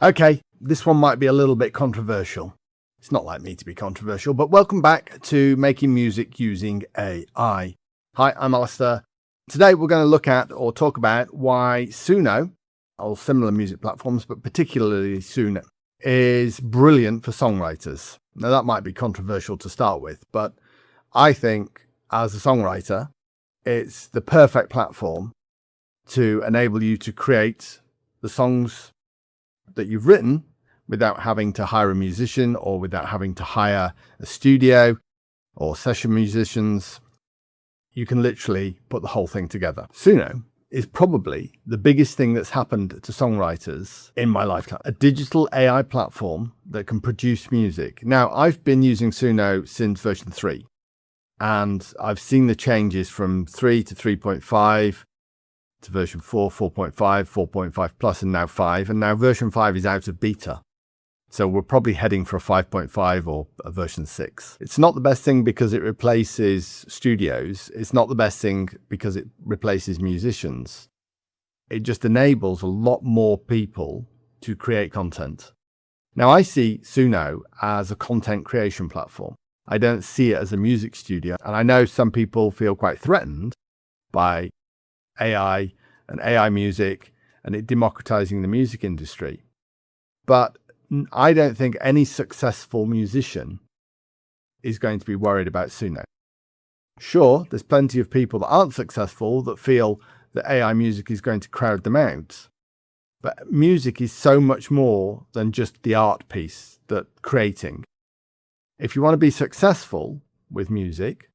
Okay, this one might be a little bit controversial. It's not like me to be controversial, but welcome back to Making Music Using AI. Hi, I'm Alistair. Today we're going to look at or talk about why Suno, or similar music platforms, but particularly Suno, is brilliant for songwriters. Now that might be controversial to start with, but I think as a songwriter, it's the perfect platform to enable you to create the songs that you've written without having to hire a musician or without having to hire a studio or session musicians. You can literally put the whole thing together. Suno is probably the biggest thing that's happened to songwriters in my lifetime. A digital AI platform that can produce music. Now, I've been using Suno since version 3, and I've seen the changes from 3 to 3.5 to version 4, 4.5, 4.5 plus, and now 5. And now version 5 is out of beta. So we're probably heading for a 5.5 or a version 6. It's not the best thing because it replaces studios. It's not the best thing because it replaces musicians. It just enables a lot more people to create content. Now, I see Suno as a content creation platform. I don't see it as a music studio. And I know some people feel quite threatened by AI and AI music and it democratizing the music industry. But I don't think any successful musician is going to be worried about Suno. Sure, there's plenty of people that aren't successful that feel that AI music is going to crowd them out. But music is so much more than just the art piece that creating. If you want to be successful with music,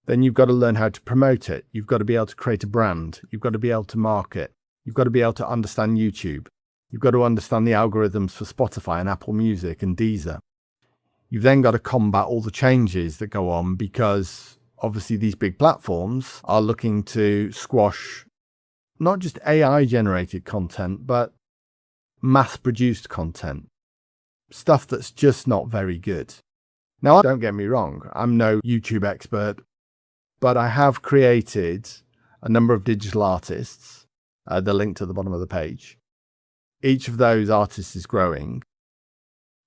then you've got to learn how to promote it. You've got to be able to create a brand. You've got to be able to market. You've got to be able to understand YouTube. You've got to understand the algorithms for Spotify and Apple Music and Deezer. You've then got to combat all the changes that go on because obviously these big platforms are looking to squash not just AI generated content, but mass produced content. Stuff that's just not very good. Now, don't get me wrong, I'm no YouTube expert, but I have created a number of digital artists, the link to the bottom of the page. Each of those artists is growing.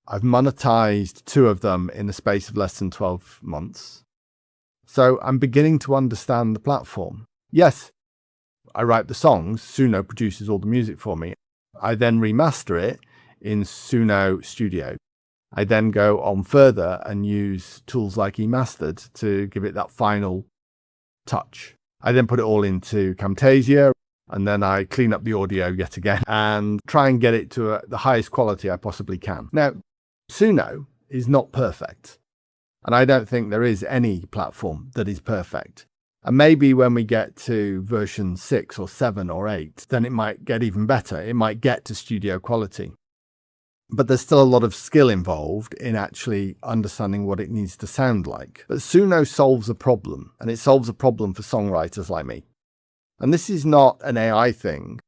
I've monetized 2 of them in the space of less than 12 months. So I'm beginning to understand the platform. Yes, I write the songs. Suno produces all the music for me. I then remaster it in Suno Studio. I then go on further and use tools like eMastered to give it that final touch. I then put it all into Camtasia. And then I clean up the audio yet again and try and get it to the highest quality I possibly can. Now, Suno is not perfect. And I don't think there is any platform that is perfect. And maybe when we get to version 6 or 7 or 8, then it might get even better. It might get to studio quality. But there's still a lot of skill involved in actually understanding what it needs to sound like. But Suno solves a problem, and it solves a problem for songwriters like me. And this is not an AI thing.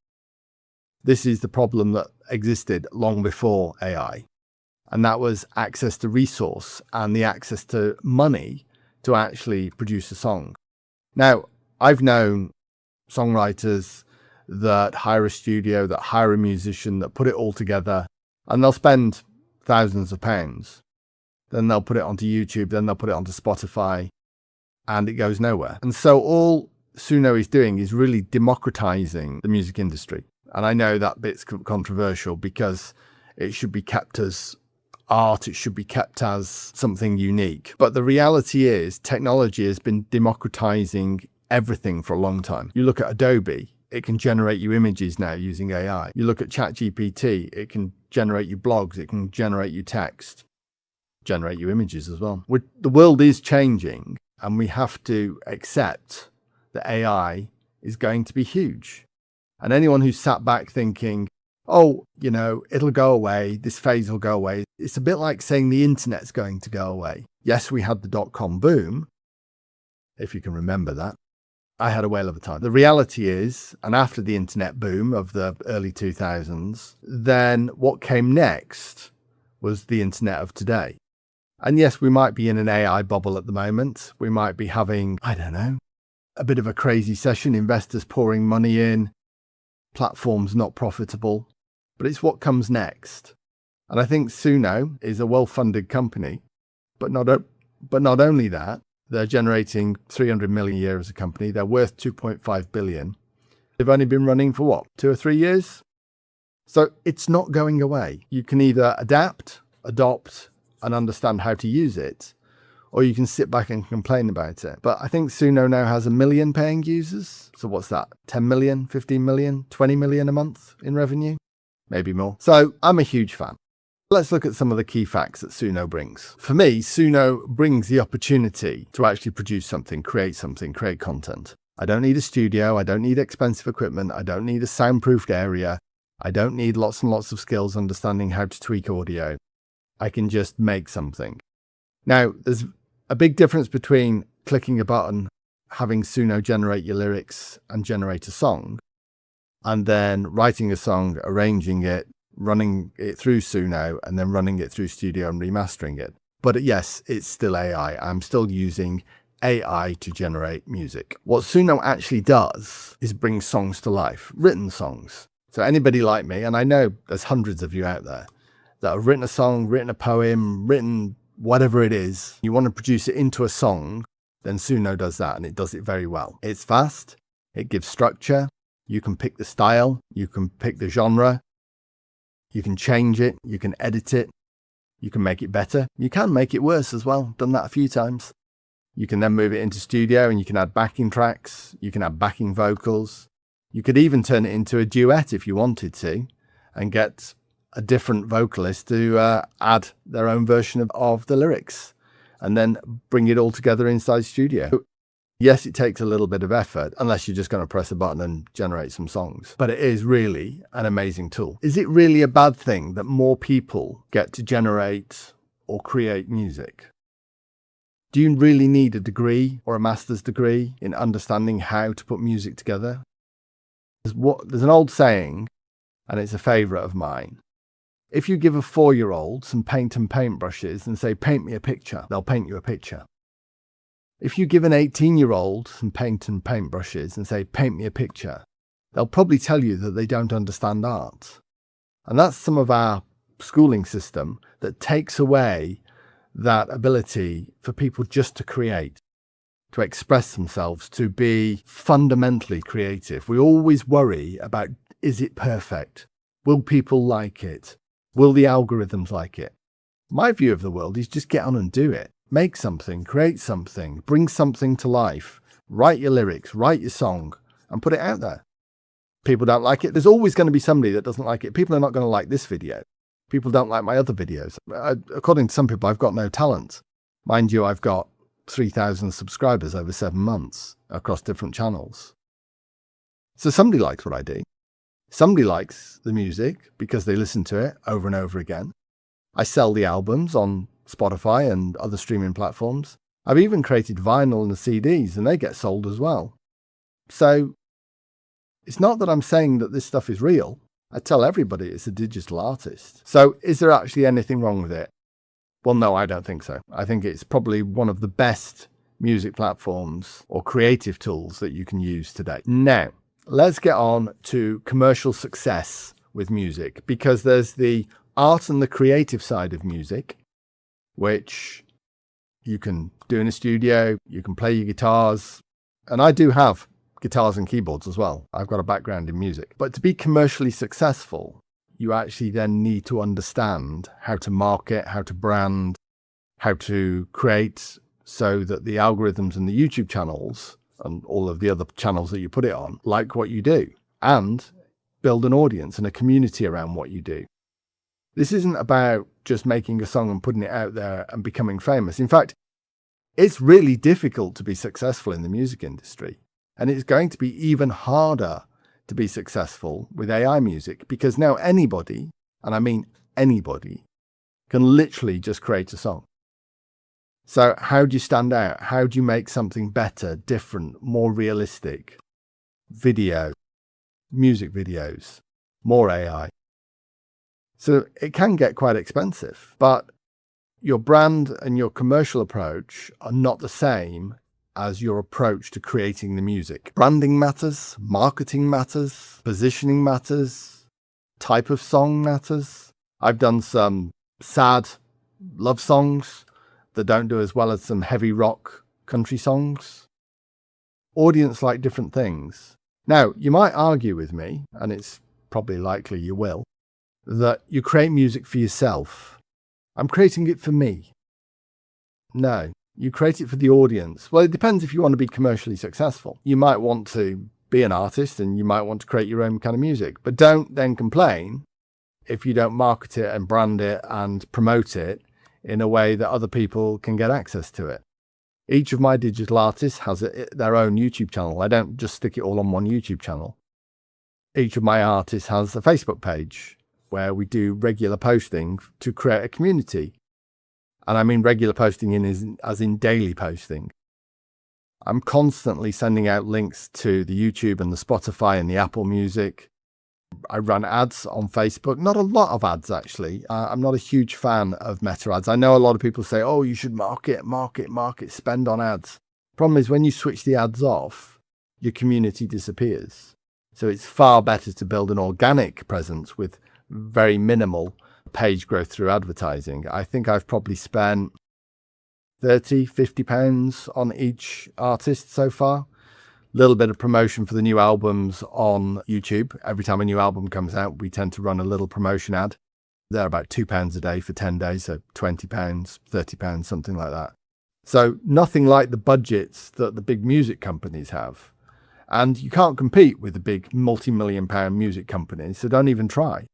This is the problem that existed long before AI. And that was access to resource and the access to money to actually produce a song. Now, I've known songwriters that hire a studio, that hire a musician, that put it all together, and they'll spend thousands of pounds. Then they'll put it onto YouTube, then they'll put it onto Spotify, and it goes nowhere. And so all Suno is doing is really democratizing the music industry. And I know that bit's controversial because it should be kept as art, it should be kept as something unique. But the reality is technology has been democratizing everything for a long time. You look at Adobe, it can generate you images now using AI. You look at ChatGPT, it can generate you blogs, it can generate you text, generate you images as well. The world is changing and we have to accept that AI is going to be huge. And anyone who's sat back thinking, oh, it'll go away, this phase will go away. It's a bit like saying the internet's going to go away. Yes, we had the dot-com boom, if you can remember that. I had a whale of a time. The reality is, and after the internet boom of the early 2000s, then what came next was the internet of today. And yes, we might be in an AI bubble at the moment. We might be having, a bit of a crazy session, investors pouring money in, platforms not profitable. but it's what comes next. And I think Suno is a well-funded company, but not only that, they're generating 300 million a year as a company. They're worth 2.5 billion. They've only been running for what, 2 or 3 years? So it's not going away. You can either adapt, adopt, and understand how to use it, or you can sit back and complain about it. But I think Suno now has 1 million paying users. So what's that? 10 million, 15 million, 20 million a month in revenue? Maybe more. So I'm a huge fan. Let's look at some of the key facts that Suno brings. For me, Suno brings the opportunity to actually produce something, create content. I don't need a studio. I don't need expensive equipment. I don't need a soundproofed area. I don't need lots and lots of skills understanding how to tweak audio. I can just make something. Now, there's a big difference between clicking a button, having Suno generate your lyrics and generate a song, and then writing a song, arranging it, running it through Suno, and then running it through Studio and remastering it. But yes, it's still AI. I'm still using AI to generate music. What Suno actually does is bring songs to life, written songs. So anybody like me, and I know there's hundreds of you out there that have written a song, written a poem, written whatever it is, you want to produce it into a song, then Suno does that, and it does it very well. It's fast, it gives structure, you can pick the style, you can pick the genre, you can change it, you can edit it, you can make it better, you can make it worse as well, done that a few times. You can then move it into Studio and you can add backing tracks, you can add backing vocals, you could even turn it into a duet if you wanted to, and get a different vocalist to add their own version of the lyrics, and then bring it all together inside Studio. Yes, it takes a little bit of effort, unless you're just going to press a button and generate some songs. But it is really an amazing tool. Is it really a bad thing that more people get to generate or create music? Do you really need a degree or a master's degree in understanding how to put music together? There's an old saying, and it's a favourite of mine. If you give a 4-year-old some paint and paintbrushes and say, paint me a picture, they'll paint you a picture. If you give an 18-year-old some paint and paintbrushes and say, paint me a picture, they'll probably tell you that they don't understand art. And that's some of our schooling system that takes away that ability for people just to create, to express themselves, to be fundamentally creative. We always worry about, is it perfect? Will people like it? Will the algorithms like it? My view of the world is just get on and do it. Make something, create something, bring something to life, write your lyrics, write your song, and put it out there. People don't like it. There's always going to be somebody that doesn't like it. People are not going to like this video. People don't like my other videos. According to some people, I've got no talent. Mind you, I've got 3,000 subscribers over 7 months across different channels. So somebody likes what I do. Somebody likes the music because they listen to it over and over again. I sell the albums on Spotify and other streaming platforms. I've even created vinyl and CDs, and they get sold as well. So it's not that I'm saying that this stuff is real. I tell everybody it's a digital artist. So is there actually anything wrong with it? Well, no, I don't think so. I think it's probably one of the best music platforms or creative tools that you can use today. Now, let's get on to commercial success with music, because there's the art and the creative side of music, which you can do in a studio, you can play your guitars, and I do have guitars and keyboards as well. I've got a background in music. But to be commercially successful, you actually then need to understand how to market, how to brand, how to create so that the algorithms and the YouTube channels and all of the other channels that you put it on like what you do, and build an audience and a community around what you do. This isn't about just making a song and putting it out there and becoming famous. In fact, it's really difficult to be successful in the music industry. And it's going to be even harder to be successful with AI music, because now anybody, and I mean anybody, can literally just create a song. So how do you stand out? How do you make something better, different, more realistic? Video, music videos, more AI. So it can get quite expensive, but your brand and your commercial approach are not the same as your approach to creating the music. Branding matters, marketing matters, positioning matters, type of song matters. I've done some sad love songs that don't do as well as some heavy rock country songs. Audience like different things. Now, you might argue with me, and it's probably likely you will, that you create music for yourself. I'm creating it for me. No, you create it for the audience. Well, it depends if you want to be commercially successful. You might want to be an artist and you might want to create your own kind of music, but don't then complain if you don't market it and brand it and promote it in a way that other people can get access to it. Each of my digital artists has their own YouTube channel. I don't just stick it all on one YouTube channel. Each of my artists has a Facebook page where we do regular posting to create a community. And I mean regular posting as in daily posting. I'm constantly sending out links to the YouTube and the Spotify and the Apple Music. I run ads on Facebook. Not a lot of ads, actually. I'm not a huge fan of meta ads. I know a lot of people say, oh, you should market, spend on ads. Problem is, when you switch the ads off, your community disappears. So it's far better to build an organic presence with very minimal page growth through advertising. I think I've probably spent £30-50 on each artist so far. Little bit of promotion for the new albums on YouTube. Every time a new album comes out, we tend to run a little promotion ad. They're about £2 a day for 10 days, so £20, £30, something like that. So nothing like the budgets that the big music companies have. And you can't compete with the big multi-million-pound music companies, so don't even try.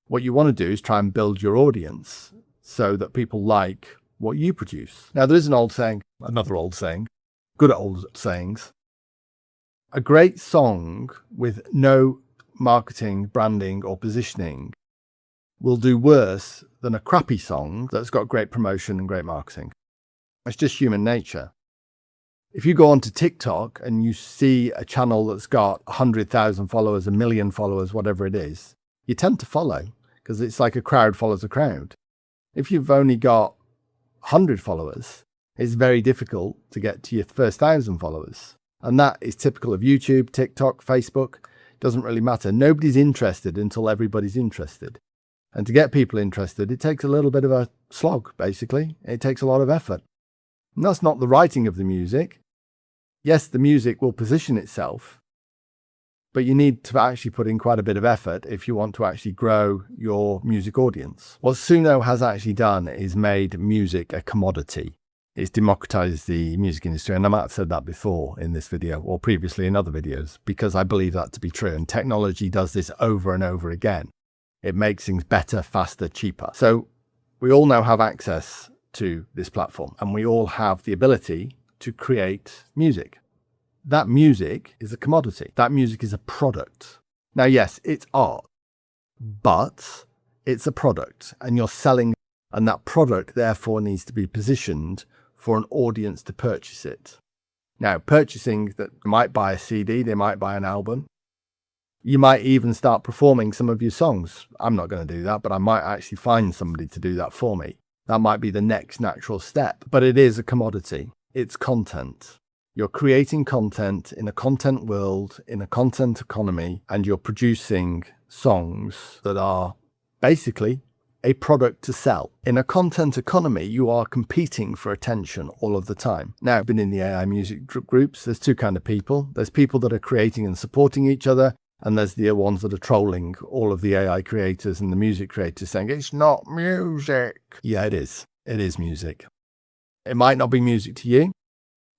What you want to do is try and build your audience so that people like what you produce. Now, there is another old saying, good old sayings. A great song with no marketing, branding, or positioning will do worse than a crappy song that's got great promotion and great marketing. It's just human nature. If you go onto TikTok and you see a channel that's got 100,000 followers, 1 million followers, whatever it is, you tend to follow because it's like a crowd follows a crowd. If you've only got 100 followers, it's very difficult to get to your first 1,000 followers. And that is typical of YouTube, TikTok, Facebook. It doesn't really matter. Nobody's interested until everybody's interested. And to get people interested, it takes a little bit of a slog, basically. It takes a lot of effort. And that's not the writing of the music. Yes, the music will position itself, but you need to actually put in quite a bit of effort if you want to actually grow your music audience. What Suno has actually done is made music a commodity. It's democratized the music industry, and I might have said that before in this video or previously in other videos, because I believe that to be true, and technology does this over and over again. It makes things better, faster, cheaper. So we all now have access to this platform, and we all have the ability to create music. That music is a commodity. That music is a product. Now, yes, it's art, but it's a product, and you're selling, and that product therefore needs to be positioned for an audience to purchase it. Now, purchasing that might buy a CD, they might buy an album. You might even start performing some of your songs. I'm not going to do that, but I might actually find somebody to do that for me. That might be the next natural step, but it is a commodity. It's content. You're creating content in a content world, in a content economy, and you're producing songs that are basically a product to sell. In a content economy, you are competing for attention all of the time. Now, I've been in the AI music groups. There's two kinds of people. There's people that are creating and supporting each other, and there's the ones that are trolling all of the AI creators and the music creators saying, it's not music. Yeah, it is. It is music. It might not be music to you.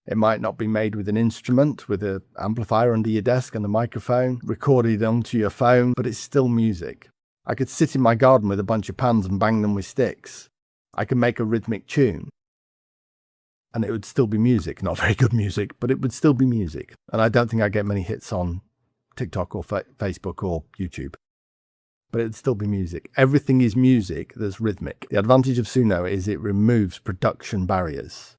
It might not be made with an instrument, with an amplifier under your desk and a microphone, recorded onto your phone, but it's still music. I could sit in my garden with a bunch of pans and bang them with sticks. I could make a rhythmic tune. And it would still be music. Not very good music, but it would still be music. And I don't think I get many hits on TikTok or Facebook or YouTube. But it would still be music. Everything is music that's rhythmic. The advantage of Suno is it removes production barriers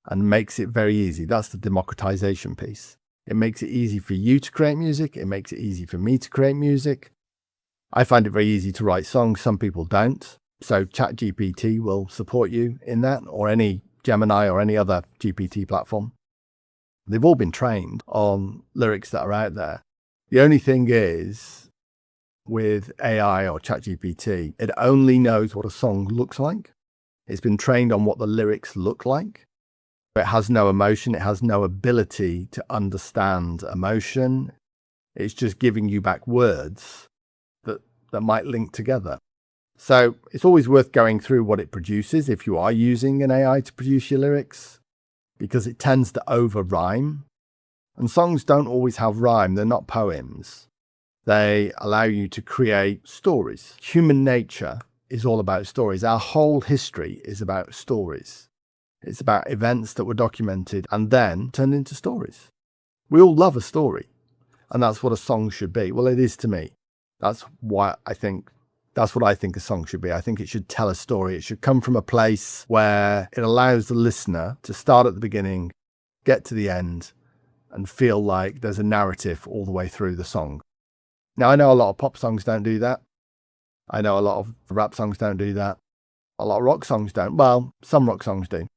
and makes it very easy. That's the democratization piece. It makes it easy for you to create music. It makes it easy for me to create music. I find it very easy to write songs. Some people don't. So ChatGPT will support you in that, or any Gemini or any other GPT platform. They've all been trained on lyrics that are out there. The only thing is, with AI or ChatGPT, it only knows what a song looks like. It's been trained on what the lyrics look like. It has no emotion. It has no ability to understand emotion. It's just giving you back words that might link together. So it's always worth going through what it produces if you are using an AI to produce your lyrics, because it tends to over rhyme. And songs don't always have rhyme. They're not poems. They allow you to create stories. Human nature is all about stories. Our whole history is about stories. It's about events that were documented and then turned into stories. We all love a story, and that's what a song should be. Well, it is to me. That's what I think a song should be. I think it should tell a story. It should come from a place where it allows the listener to start at the beginning, get to the end, and feel like there's a narrative all the way through the song. Now, I know a lot of pop songs don't do that. I know a lot of rap songs don't do that. A lot of rock songs don't. Well, some rock songs do.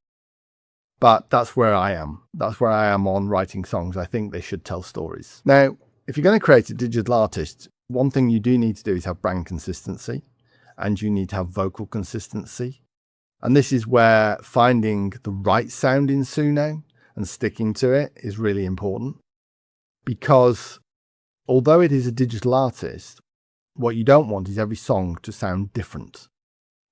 But that's where I am. That's where I am on writing songs. I think they should tell stories. Now, if you're going to create a digital artist, one thing you do need to do is have brand consistency, and you need to have vocal consistency. And this is where finding the right sound in Suno and sticking to it is really important. Because although it is a digital artist, what you don't want is every song to sound different.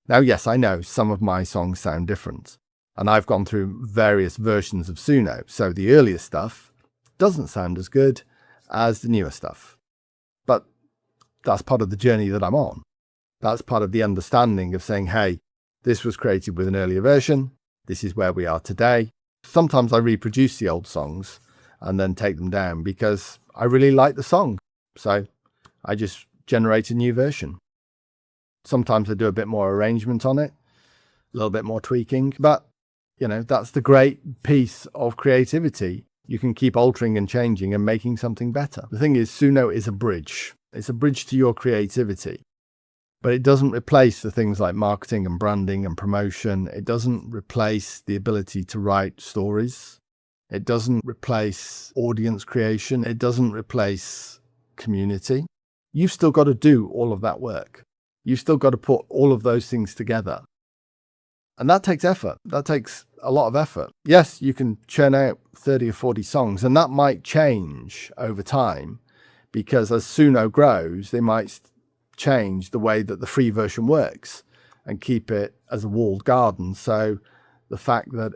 Now, yes, I know some of my songs sound different, and I've gone through various versions of Suno. So the earlier stuff doesn't sound as good as the newer stuff. But that's part of the journey that I'm on. That's part of the understanding of saying, hey, this was created with an earlier version. This is where we are today. Sometimes I reproduce the old songs and then take them down because I really like the song. So I just generate a new version. Sometimes I do a bit more arrangement on it, a little bit more tweaking, but that's the great piece of creativity. You can keep altering and changing and making something better. The thing is, Suno is a bridge. It's a bridge to your creativity, but it doesn't replace the things like marketing and branding and promotion. It doesn't replace the ability to write stories. It doesn't replace audience creation. It doesn't replace community. You've still got to do all of that work. You've still got to put all of those things together. And that takes effort. That takes a lot of effort. Yes, you can churn out 30 or 40 songs, and that might change over time because as Suno grows, they might change the way that the free version works and keep it as a walled garden. So the fact that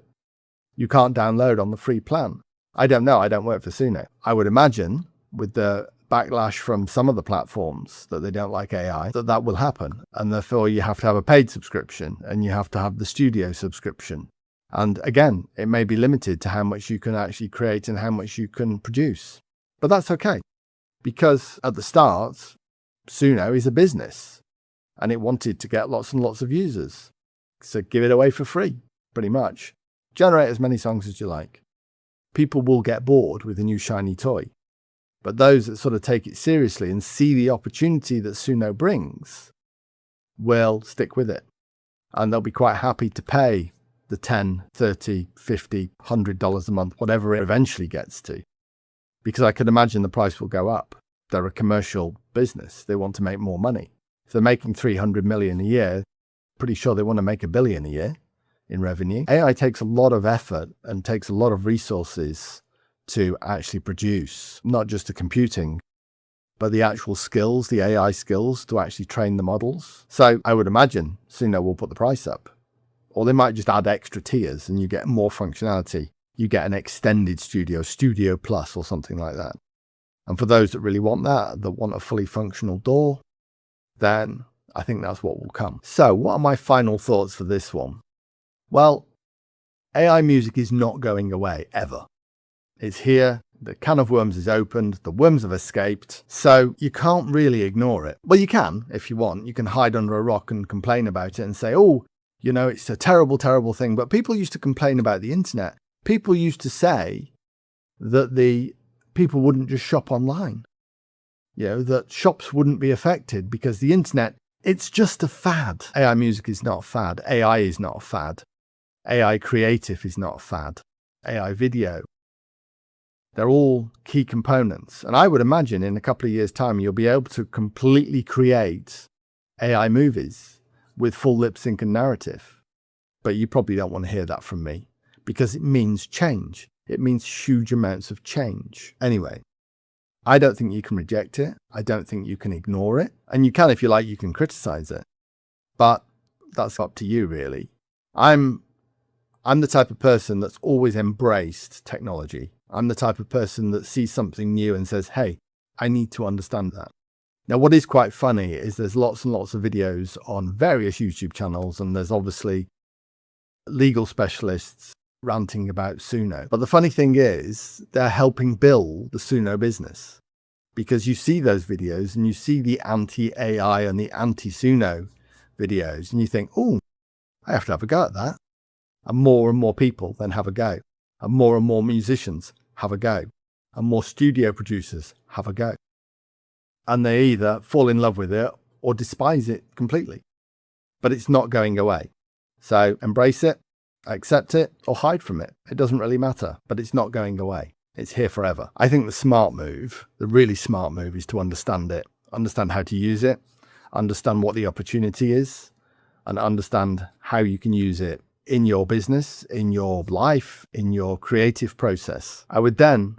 you can't download on the free plan. I don't know. I don't work for Suno. I would imagine with the backlash from some of the platforms that they don't like AI, that will happen. And therefore you have to have a paid subscription and you have to have the studio subscription. And again, it may be limited to how much you can actually create and how much you can produce. But that's okay, because at the start, Suno is a business and it wanted to get lots and lots of users. So give it away for free, pretty much. Generate as many songs as you like. People will get bored with a new shiny toy. But those that sort of take it seriously and see the opportunity that Suno brings will stick with it. And they'll be quite happy to pay the $10, $30, $50, $100 a month, whatever it eventually gets to. Because I can imagine the price will go up. They're a commercial business. They want to make more money. If they're making $300 million a year, pretty sure they want to make $1 billion a year in revenue. AI takes a lot of effort and takes a lot of resources to actually produce, not just the computing, but the actual skills, the AI skills to actually train the models. So I would imagine Suno will put the price up, or they might just add extra tiers and you get more functionality. You get an extended Studio Plus or something like that. And for those that really want that want a fully functional DAW, then I think that's what will come. So what are my final thoughts for this one? Well, AI music is not going away ever. It's here, the can of worms is opened, the worms have escaped, so you can't really ignore it. Well, you can, if you want. You can hide under a rock and complain about it and say, oh, it's a terrible, terrible thing. But people used to complain about the internet. People used to say that the people wouldn't just shop online, that shops wouldn't be affected because the internet, it's just a fad. AI music is not a fad. AI is not a fad. AI creative is not a fad. AI video They're all key components. And I would imagine in a couple of years' time, you'll be able to completely create AI movies with full lip sync and narrative. But you probably don't want to hear that from me because it means change. It means huge amounts of change. Anyway, I don't think you can reject it. I don't think you can ignore it. And you can, if you like, you can criticize it. But that's up to you, really. I'm the type of person that's always embraced technology. I'm the type of person that sees something new and says, hey, I need to understand that. Now, what is quite funny is there's lots and lots of videos on various YouTube channels, and there's obviously legal specialists ranting about Suno. But the funny thing is they're helping build the Suno business, because you see those videos and you see the anti-AI and the anti-Suno videos and you think, oh, I have to have a go at that. And more people then have a go. And more musicians have a go. And more studio producers have a go. And they either fall in love with it or despise it completely. But it's not going away. So embrace it, accept it, or hide from it. It doesn't really matter, but it's not going away. It's here forever. I think the smart move, the really smart move, is to understand it, understand how to use it, understand what the opportunity is, and understand how you can use it in your business, in your life, in your creative process. I would then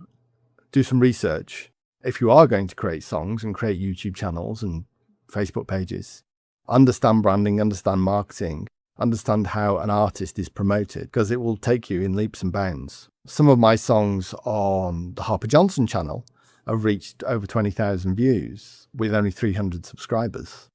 do some research. If you are going to create songs and create YouTube channels and Facebook pages, understand branding, understand marketing, understand how an artist is promoted, because it will take you in leaps and bounds. Some of my songs on the Harper Johnson channel have reached over 20,000 views with only 300 subscribers,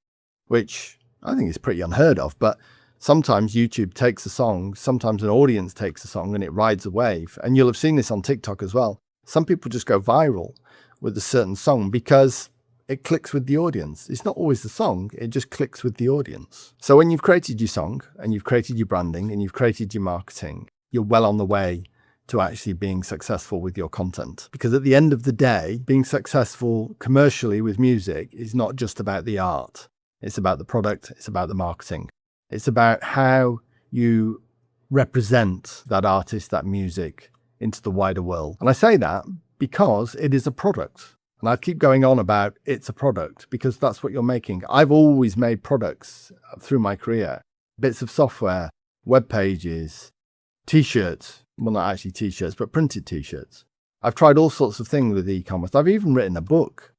which I think is pretty unheard of. But sometimes YouTube takes a song, sometimes an audience takes a song and it rides a wave. And you'll have seen this on TikTok as well. Some people just go viral with a certain song because it clicks with the audience. It's not always the song, it just clicks with the audience. So when you've created your song and you've created your branding and you've created your marketing, you're well on the way to actually being successful with your content. Because at the end of the day, being successful commercially with music is not just about the art. It's about the product, it's about the marketing. It's about how you represent that artist, that music into the wider world. And I say that because it is a product. And I keep going on about it's a product because that's what you're making. I've always made products through my career. Bits of software, web pages, t-shirts. Well, not actually t-shirts, but printed t-shirts. I've tried all sorts of things with e-commerce. I've even written a book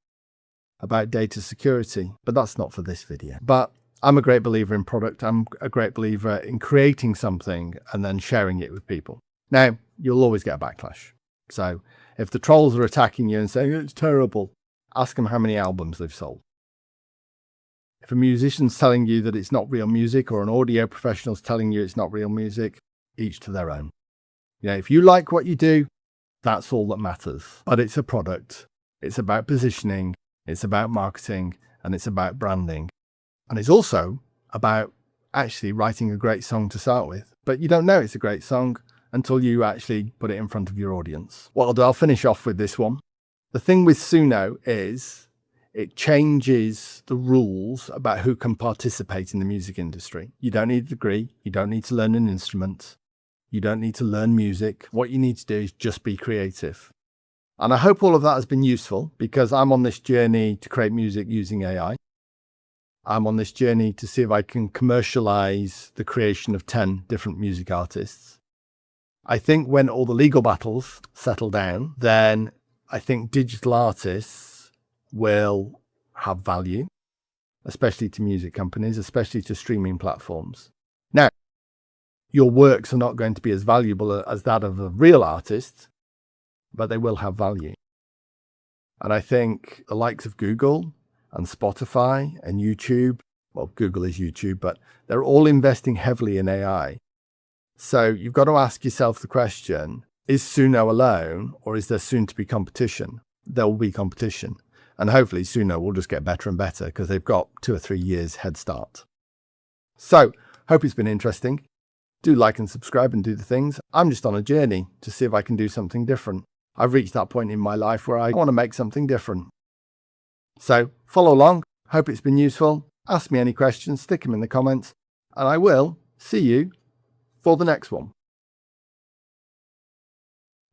about data security, but that's not for this video. But I'm a great believer in product. I'm a great believer in creating something and then sharing it with people. Now, you'll always get a backlash. So if the trolls are attacking you and saying it's terrible, ask them how many albums they've sold. If a musician's telling you that it's not real music, or an audio professional's telling you it's not real music, each to their own. You know, if you like what you do, that's all that matters. But it's a product. It's about positioning. It's about marketing, and it's about branding. And it's also about actually writing a great song to start with. But you don't know it's a great song until you actually put it in front of your audience. What I'll do, I'll finish off with this one. The thing with Suno is it changes the rules about who can participate in the music industry. You don't need a degree. You don't need to learn an instrument. You don't need to learn music. What you need to do is just be creative. And I hope all of that has been useful because I'm on this journey to create music using AI. I'm on this journey to see if I can commercialize the creation of 10 different music artists. I think when all the legal battles settle down, then I think digital artists will have value, especially to music companies, especially to streaming platforms. Now, your works are not going to be as valuable as that of a real artist, but they will have value. And I think the likes of Google and Spotify and YouTube, well, Google is YouTube, but they're all investing heavily in AI. So you've got to ask yourself the question, is Suno alone or is there soon to be competition? There will be competition. And hopefully Suno will just get better and better because they've got 2 or 3 years head start. So hope it's been interesting. Do like and subscribe and do the things. I'm just on a journey to see if I can do something different. I've reached that point in my life where I want to make something different. So follow along. Hope it's been useful. Ask me any questions, stick them in the comments, and I will see you for the next one.